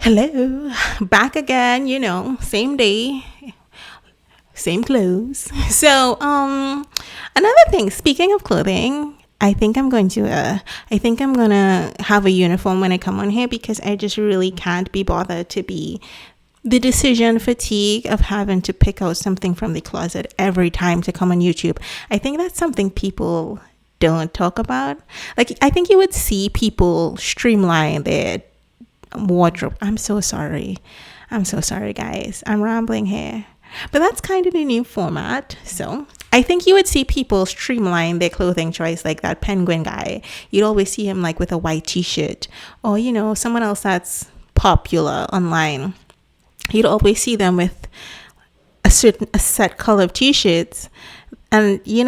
Hello, back again, same day, same clothes. So, another thing, speaking of clothing, I think I'm gonna have a uniform when I come on here because I just really can't be bothered to be the decision fatigue of having to pick out something from the closet every time to come on YouTube. I think that's something people don't talk about. Like, I think you would see people streamline their wardrobe. I'm so sorry. I'm so sorry, guys. I'm rambling here. But that's kind of the new format. So I think you would see people streamline their clothing choice, like that penguin guy. You'd always see him like with a white t-shirt, or someone else that's popular online. You'd always see them with a set color of t-shirts, and you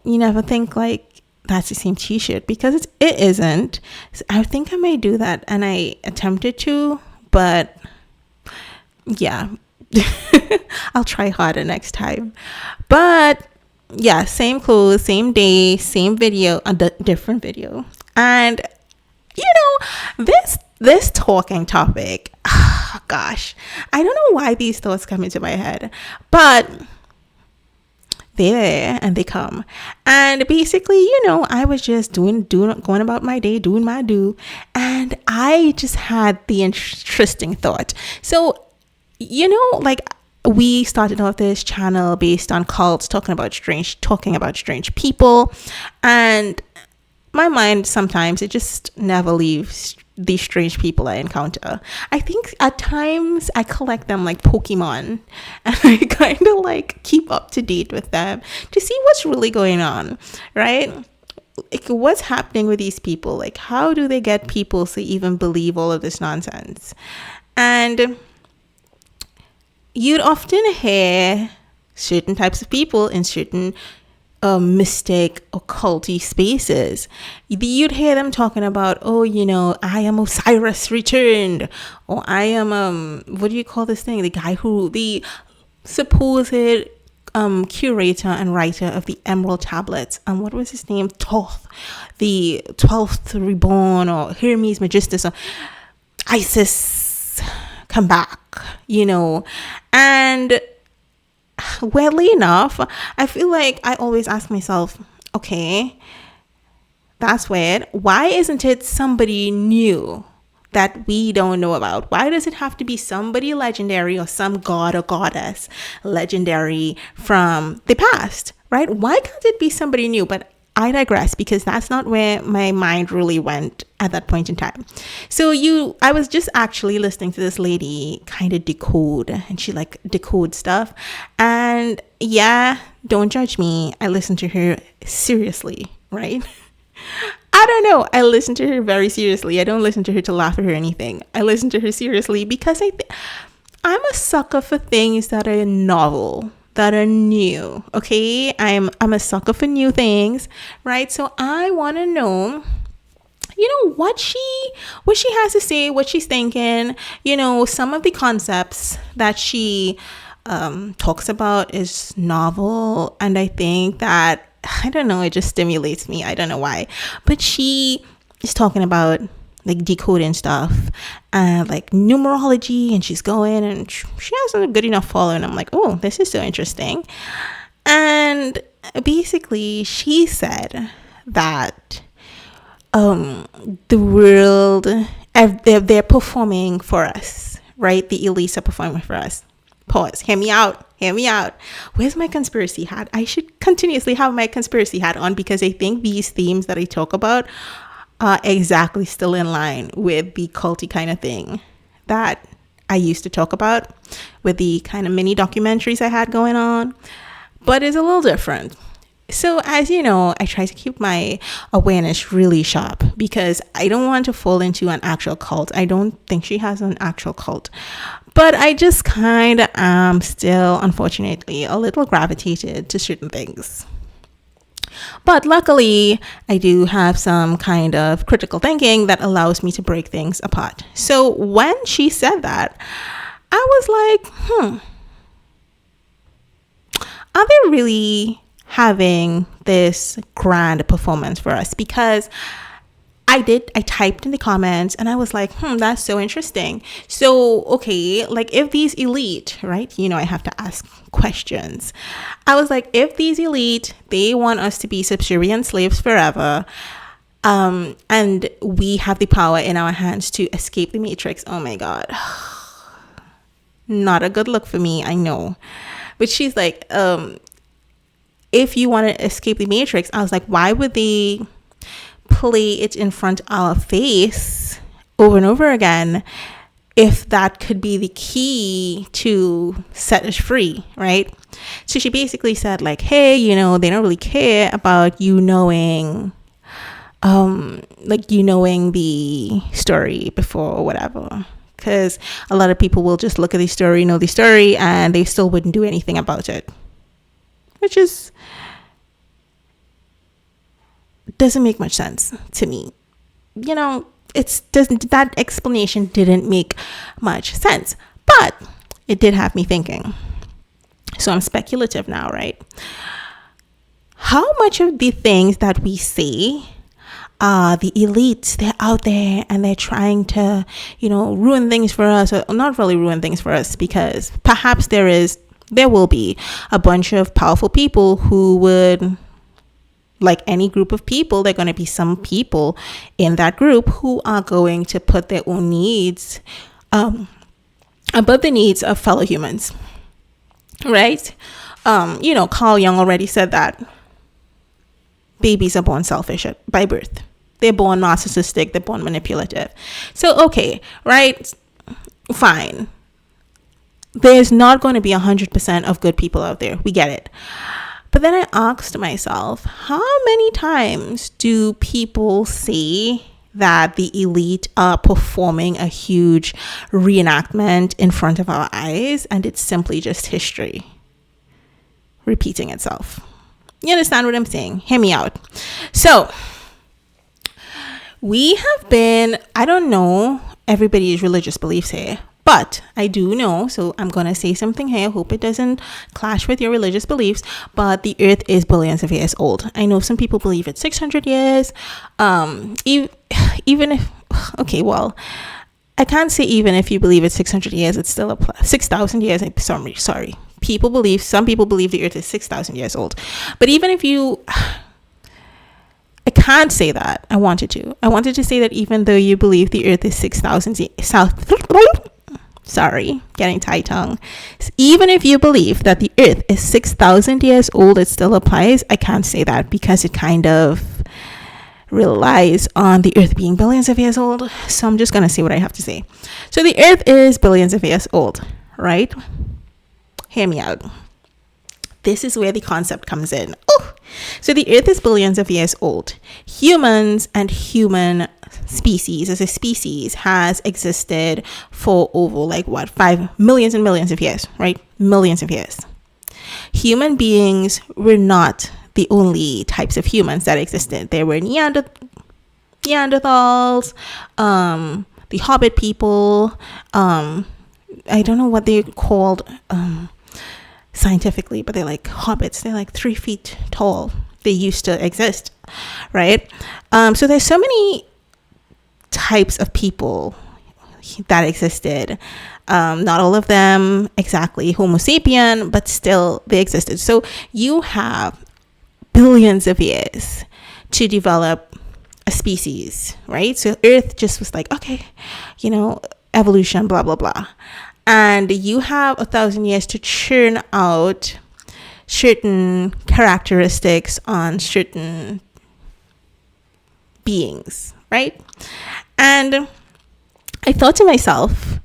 never think like that's the same t-shirt because it isn't. So I think I may do that, and I attempted to, but yeah. I'll try harder next time. But yeah, same clothes, same day, same video, a different video. And this talking topic, gosh, I don't know why these thoughts come into my head, but they're there and they come. And basically, I was just going about my day, doing my do, and I just had the interesting thought. So like, we started off this channel based on cults, talking about strange people, and my mind sometimes, it just never leaves these strange people I encounter. I think at times I collect them like Pokemon, and I kind of like keep up to date with them to see what's really going on, right? Like, what's happening with these people? Like, how do they get people to even believe all of this nonsense? And you'd often hear certain types of people in certain mystic occulty spaces. You'd hear them talking about, I am Osiris returned, or I am what do you call this thing? The supposed curator and writer of the Emerald Tablets. What was his name? Thoth, the 12th reborn, or Hermes Magistus, or Isis, come back, and weirdly enough, I feel like I always ask myself, okay, that's weird. Why isn't it somebody new that we don't know about? Why does it have to be somebody legendary or some god or goddess legendary from the past, right? Why can't it be somebody new? But I digress, because that's not where my mind really went at that point in time. So I was just actually listening to this lady kind of decode, and she like decode stuff. And yeah, don't judge me. I listen to her seriously, right? I don't know. I listen to her very seriously. I don't listen to her to laugh at her or anything. I listen to her seriously because I'm a sucker for things that are novel, that are new. Okay, I'm a sucker for new things, right? So I want to know what she has to say, what she's thinking. Some of the concepts that she talks about is novel, and I think that, I don't know, it just stimulates me. I don't know why, but she is talking about like decoding stuff and like numerology, and she's going, and she has a good enough following. I'm like, oh, this is so interesting. And basically she said that the world, they're performing for us, right? The elites are performing for us. Pause. Hear me out. Where's my conspiracy hat? I should continuously have my conspiracy hat on, because I think these themes that I talk about are exactly still in line with the culty kind of thing that I used to talk about with the kind of mini documentaries I had going on, but it's a little different. So as you know, I try to keep my awareness really sharp, because I don't want to fall into an actual cult. I don't think she has an actual cult, but I just kind of am still, unfortunately, a little gravitated to certain things. But luckily, I do have some kind of critical thinking that allows me to break things apart. So when she said that, I was like, are they really having this grand performance for us? Because I typed in the comments and I was like, that's so interesting. So, okay, like if these elite, right? I have to ask questions. I was like, if these elite, they want us to be subservient slaves forever, and we have the power in our hands to escape the matrix. Oh my God. Not a good look for me, I know. But she's like, if you want to escape the matrix, I was like, why would they play it in front of our face over and over again if that could be the key to set us free, right? So she basically said like, hey, they don't really care about you knowing the story before or whatever, because a lot of people will just look at the story, know the story, and they still wouldn't do anything about it, which is doesn't make much sense to me. That explanation didn't make much sense, but it did have me thinking. So I'm speculative now, right? How much of the things that we say, the elites, they're out there and they're trying to, ruin things for us, or not really ruin things for us, because perhaps there will be a bunch of powerful people who would, like any group of people, there are going to be some people in that group who are going to put their own needs above the needs of fellow humans, right? Carl Jung already said that babies are born selfish by birth. They're born narcissistic. They're born manipulative. So, okay, right? Fine. There's not going to be 100% of good people out there. We get it. But then I asked myself, how many times do people say that the elite are performing a huge reenactment in front of our eyes and it's simply just history repeating itself? You understand what I'm saying? Hear me out. So we have been, I don't know everybody's religious beliefs here, but I do know, so I'm going to say something here. I hope it doesn't clash with your religious beliefs, but the earth is billions of years old. I know some people believe it's 600 years. Even if, okay, well, I can't say even if you believe it's 600 years, it's still 6,000 years. Sorry. Some people believe the earth is 6,000 years old. But even if I can't say that. I wanted to say that even though you believe the earth is 6,000 getting tight tongue. Even if you believe that the earth is 6,000 years old, it still applies. I can't say that because it kind of relies on the earth being billions of years old. So I'm just going to say what I have to say. So the earth is billions of years old, right? Hear me out. This is where the concept comes in. So the earth is billions of years old. Humans and human species as a species has existed for over 5 millions and millions of years, right? Millions of years. Human beings were not the only types of humans that existed. There were Neanderthals, the Hobbit people. I don't know what they're called scientifically, but they're like hobbits. They're like 3 feet tall. They used to exist, right? So there's so many types of people that existed. Not all of them exactly Homo sapien, but still they existed. So you have billions of years to develop a species, right? So Earth just was like, okay, evolution, blah, blah, blah. And you have 1,000 years to churn out certain characteristics on certain beings, right? And I thought to myself,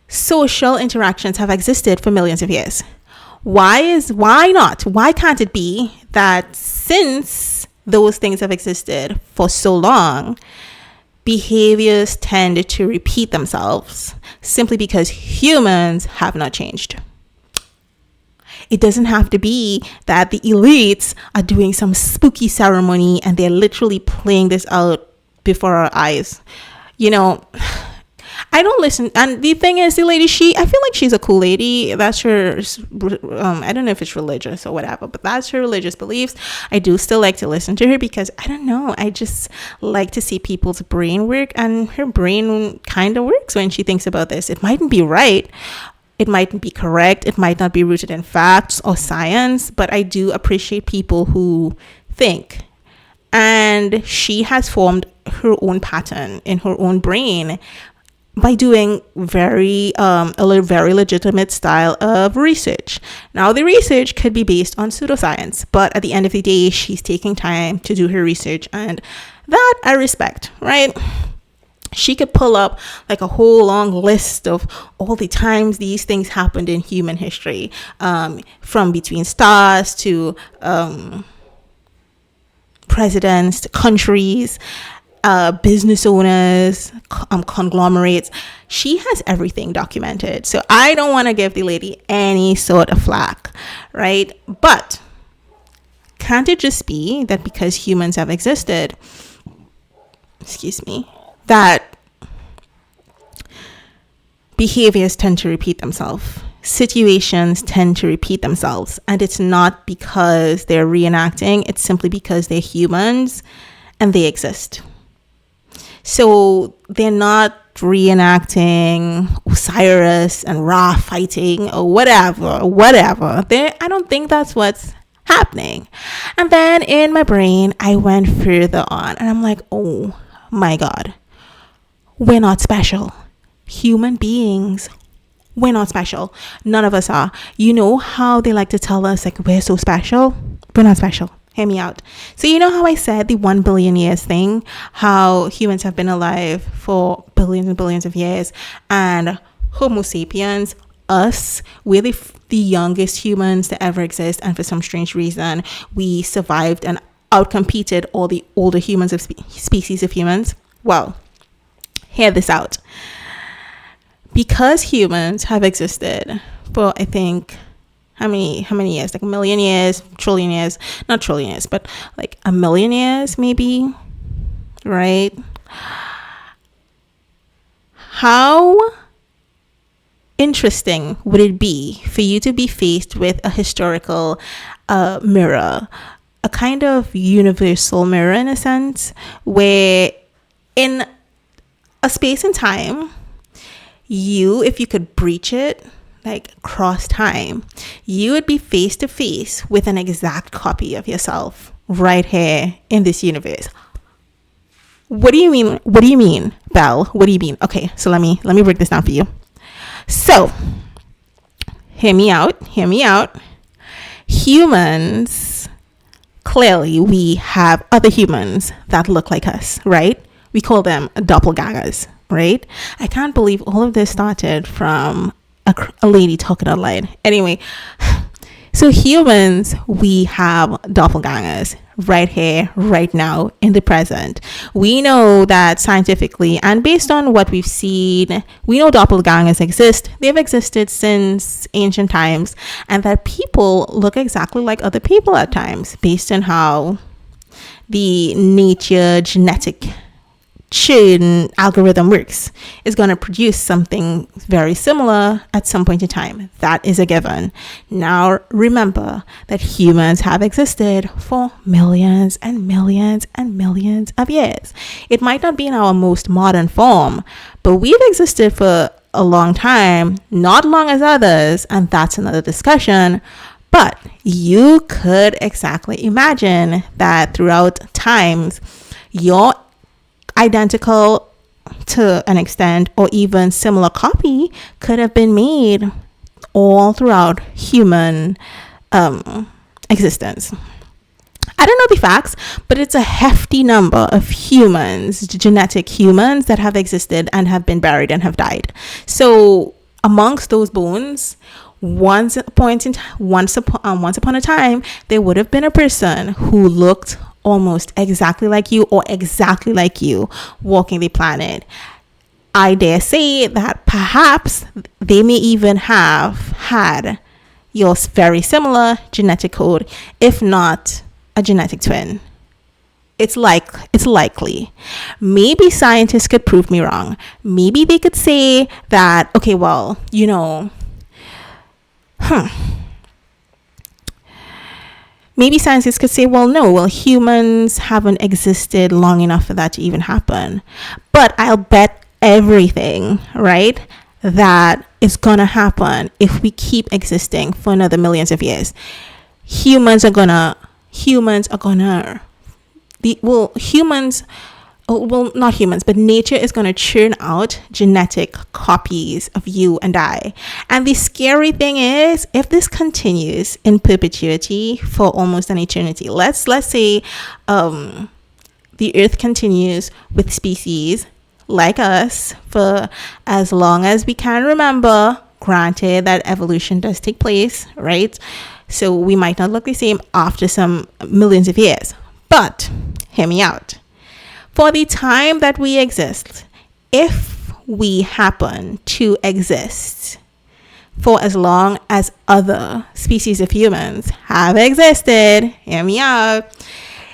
social interactions have existed for millions of years. Why not? Why can't it be that since those things have existed for so long, behaviors tend to repeat themselves simply because humans have not changed? It doesn't have to be that the elites are doing some spooky ceremony and they're literally playing this out before our eyes. I don't listen. And the thing is, the lady, I feel like she's a cool lady. That's her, I don't know if it's religious or whatever, but that's her religious beliefs. I do still like to listen to her because I don't know. I just like to see people's brain work, and her brain kind of works when she thinks about this. It mightn't be right. It mightn't be correct. It might not be rooted in facts or science, but I do appreciate people who think. And she has formed her own pattern in her own brain by doing a very legitimate style of research. Now, the research could be based on pseudoscience, but at the end of the day, she's taking time to do her research, and that I respect, right? She could pull up like a whole long list of all the times these things happened in human history, from between stars to presidents to countries, business owners, conglomerates. She has everything documented. So I don't want to give the lady any sort of flack, right? But can't it just be that because humans have existed, that behaviors tend to repeat themselves, situations tend to repeat themselves, and it's not because they're reenacting, it's simply because they're humans and they exist. So they're not reenacting Osiris and Ra fighting or whatever. I don't think that's what's happening. And then in my brain, I went further on, and I'm like, oh my God, we're not special. Human beings, we're not special. None of us are. You know how they like to tell us, like, we're so special? We're not special. Hear me out. So you know how I said the 1 billion years thing, how humans have been alive for billions and billions of years, and Homo sapiens, us, we're the youngest humans to ever exist, and for some strange reason we survived and outcompeted all the older humans of species of humans. Well, hear this out. Because humans have existed for, I think, how many years? Like a million years, trillion years, not trillion years, but like a million years maybe, right? How interesting would it be for you to be faced with a historical mirror, a kind of universal mirror in a sense, where in a space and time, if you could breach it, like cross time, you would be face to face with an exact copy of yourself right here in this universe. What do you mean? What do you mean, Belle? What do you mean? Okay, so let me break this down for you. So, hear me out. Humans, clearly we have other humans that look like us, right? We call them doppelgangers, right? I can't believe all of this started from a lady talking online. Anyway, so humans, we have doppelgangers right here, right now, in the present. We know that scientifically and based on what we've seen, we know doppelgangers exist. They've existed since ancient times, and that people look exactly like other people at times based on how the nature genetic chain algorithm works. Is going to produce something very similar at some point in time. That is a given. Now remember that humans have existed for millions and millions and millions of years. It might not be in our most modern form, but we've existed for a long time, not long as others, and that's another discussion. But you could exactly imagine that throughout times, your identical to an extent or even similar copy could have been made all throughout human existence. I don't know the facts, but it's a hefty number of humans, genetic humans, that have existed and have been buried and have died. So amongst those bones, once upon a time, there would have been a person who looked almost exactly like you or exactly like you walking the planet. I dare say that perhaps they may even have had your very similar genetic code, if not a genetic twin. it's likely. Maybe scientists could prove me wrong. Maybe they could say that, okay, well, maybe scientists could say, well, no, well, humans haven't existed long enough for that to even happen. But I'll bet everything, right, that is gonna happen if we keep existing for another millions of years. Humans are gonna not humans, but nature is going to churn out genetic copies of you and I. And the scary thing is, if this continues in perpetuity for almost an eternity, let's say the earth continues with species like us for as long as we can remember, granted that evolution does take place, right? So we might not look the same after some millions of years. But hear me out. For the time that we exist, if we happen to exist for as long as other species of humans have existed, hear me out,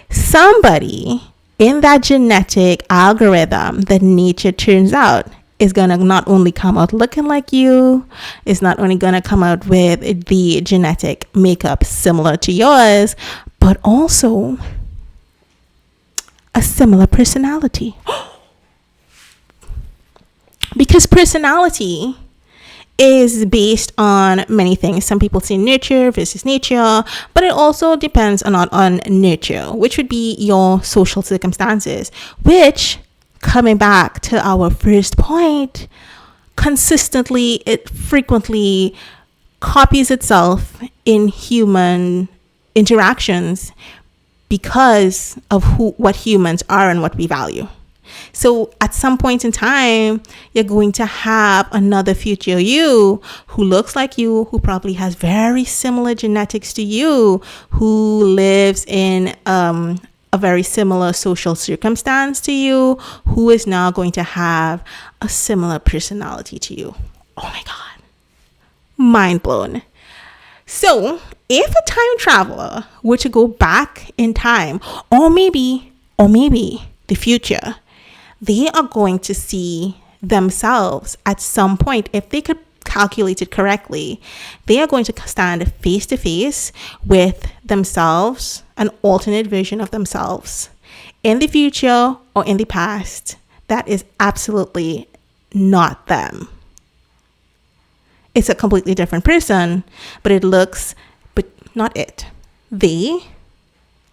somebody in that genetic algorithm that nature turns out is going to not only come out looking like you, is not only going to come out with the genetic makeup similar to yours, but also a similar personality. Because personality is based on many things. Some people say nurture versus nature, but it also depends a lot on nurture, which would be your social circumstances, which, coming back to our first point, it frequently copies itself in human interactions because of what humans are and what we value. So at some point in time, you're going to have another future you who looks like you, who probably has very similar genetics to you, who lives in a very similar social circumstance to you, who is now going to have a similar personality to you. Oh my God. Mind blown. So if a time traveler were to go back in time, or maybe the future, they are going to see themselves at some point, if they could calculate it correctly, they are going to stand face to face with themselves, an alternate version of themselves in the future or in the past that is absolutely not them. It's a completely different person, but not it. They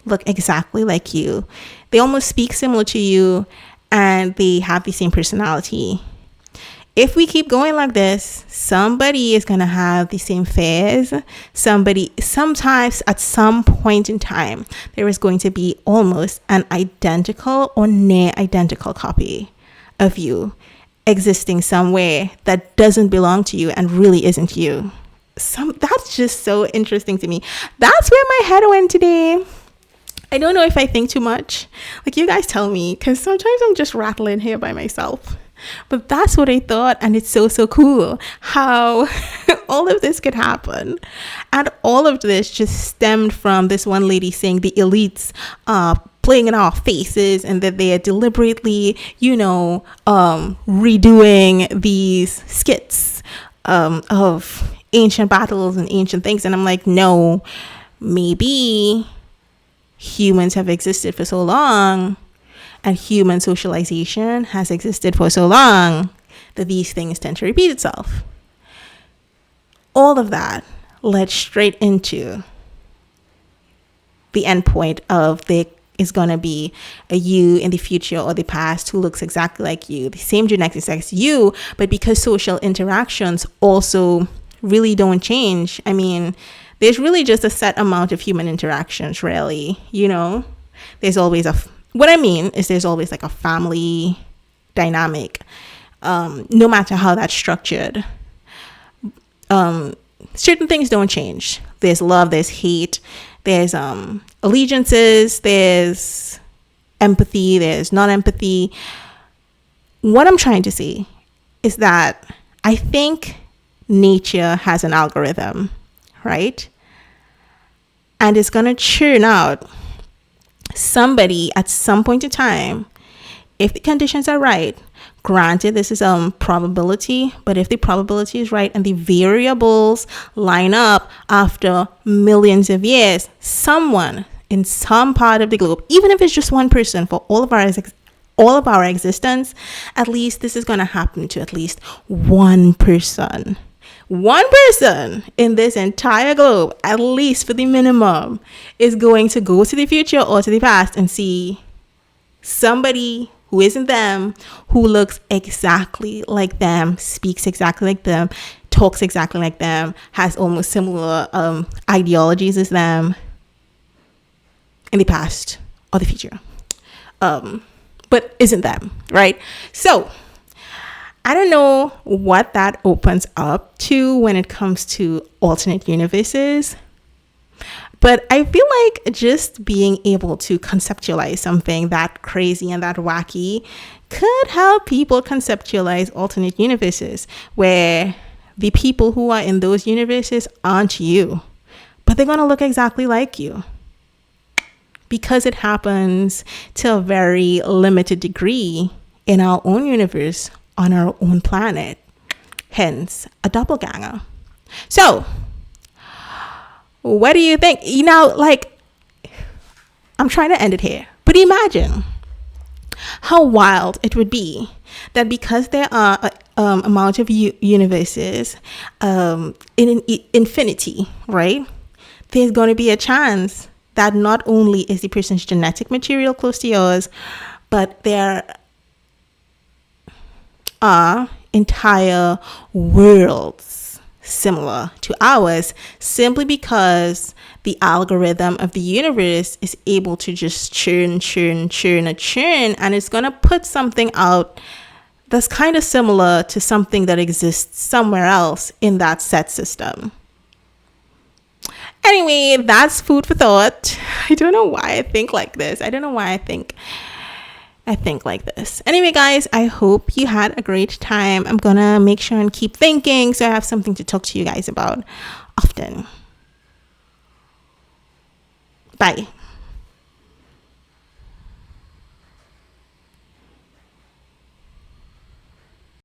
look exactly like you. They almost speak similar to you, and they have the same personality. If we keep going like this, somebody is going to have the same phase. Sometimes at some point in time, there is going to be almost an identical or near identical copy of you existing somewhere that doesn't belong to you and really isn't you. That's just so interesting to me. That's where my head went today. I don't know if I think too much. Like, you guys tell me, because sometimes I'm just rattling here by myself. But that's what I thought, and it's so cool how all of this could happen. And all of this just stemmed from this one lady saying the elites playing in our faces, and that they are deliberately, redoing these skits of ancient battles and ancient things. And I'm like, no, maybe humans have existed for so long, and human socialization has existed for so long, that these things tend to repeat itself. All of that led straight into the end point of there is going to be a you in the future or the past who looks exactly like you, the same genetics as you, but because social interactions also really don't change. I mean, there's really just a set amount of human interactions, really. There's always there's always like a family dynamic, no matter how that's structured. Certain things don't change. There's love, there's hate, there's allegiances, there's empathy, there's non-empathy. What I'm trying to say is that I think nature has an algorithm, right? And it's going to churn out somebody at some point in time, if the conditions are right, granted this is probability, but if the probability is right and the variables line up after millions of years, someone in some part of the globe, even if it's just one person for all of our existence, at least this is going to happen to at least one person. One person in this entire globe, at least for the minimum, is going to go to the future or to the past and see somebody who isn't them, who looks exactly like them, speaks exactly like them, talks exactly like them, has almost similar ideologies as them in the past or the future, but isn't them, right? So I don't know what that opens up to when it comes to alternate universes, but I feel like just being able to conceptualize something that crazy and that wacky could help people conceptualize alternate universes where the people who are in those universes aren't you, but they're going to look exactly like you, because it happens to a very limited degree in our own universe on our own planet, hence a doppelganger. So what do you think? Like, I'm trying to end it here, but imagine how wild it would be that because there are a amount of universes in infinity, right? There's going to be a chance that not only is the person's genetic material close to yours, but there are entire worlds similar to ours, simply because the algorithm of the universe is able to just churn, and it's going to put something out that's kind of similar to something that exists somewhere else in that set system. Anyway, that's food for thought. I don't know why I think like this. I don't know why I think like this. Anyway, guys, I hope you had a great time. I'm gonna make sure and keep thinking so I have something to talk to you guys about often. Bye.